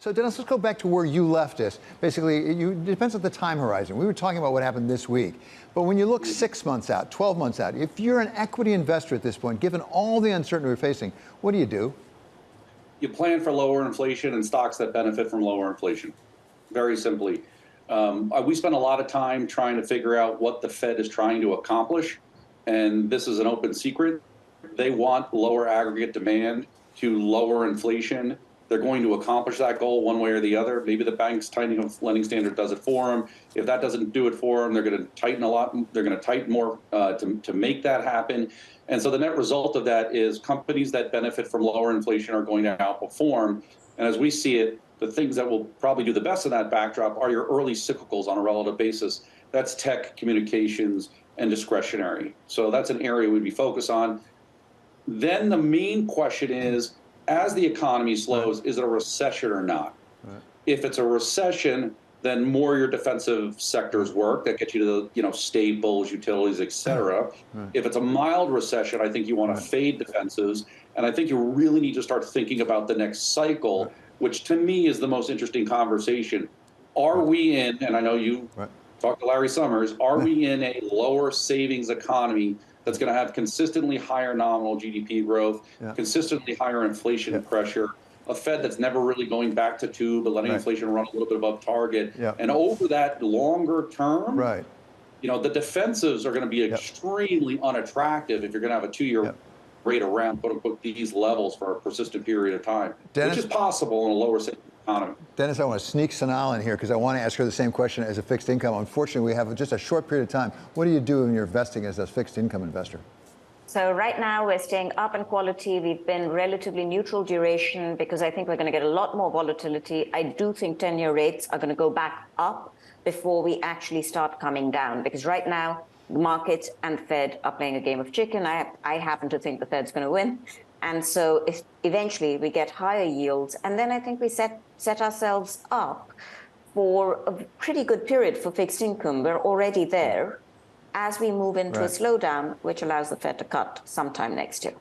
So Dennis, let's go back to where you left us. Basically, it depends on the time horizon. We were talking about what happened this week. But when you look 6 months out, 12 months out, if you're an equity investor at this point, given all the uncertainty we're facing, what do? You plan for lower inflation and stocks that benefit from lower inflation. Very simply. We spend a lot of time trying to figure out what the Fed is trying to accomplish. And this is an open secret. They want lower aggregate demand to lower inflation. They're going to accomplish that goal one way or the other. Maybe the bank's tightening of lending standard does it for them. If that doesn't do it for them, they're going to tighten a lot. They're going to tighten more to make that happen. And so the net result of that is companies that benefit from lower inflation are going to outperform. And as we see it, the things that will probably do the best in that backdrop are your early cyclicals on a relative basis. That's tech, communications, and discretionary. So that's an area we'd be focused on. Then the main question is, as the economy slows, is it a recession or not? Right. If it's a recession, then more your defensive sectors work. That gets you to the staples, utilities, et cetera. Right. If it's a mild recession, I think you want to fade defensives. And I think you really need to start thinking about the next cycle, which to me is the most interesting conversation. Are we in, and I know you talked to Larry Summers, are we in a lower savings economy that's going to have consistently higher nominal GDP growth, consistently higher inflation pressure, a Fed that's never really going back to 2, but letting inflation run a little bit above target. And over that longer term, the defensives are going to be extremely unattractive if you're going to have a 2-year rate around, quote unquote, these levels for a persistent period of time, Dennis, which is possible in a lower savings economy. Dennis, I want to sneak Sonal in here because I want to ask her the same question as a fixed income. Unfortunately, we have just a short period of time. What do you do when you're investing as a fixed income investor? So right now we're staying up in quality. We've been relatively neutral duration because I think we're going to get a lot more volatility. I do think 10-year rates are going to go back up before we actually start coming down, because right now the market and Fed are playing a game of chicken. I happen to think the Fed's going to win. And so if eventually we get higher yields, and then I think we set ourselves up for a pretty good period for fixed income. We're already there as we move into a slowdown, which allows the Fed to cut sometime next year.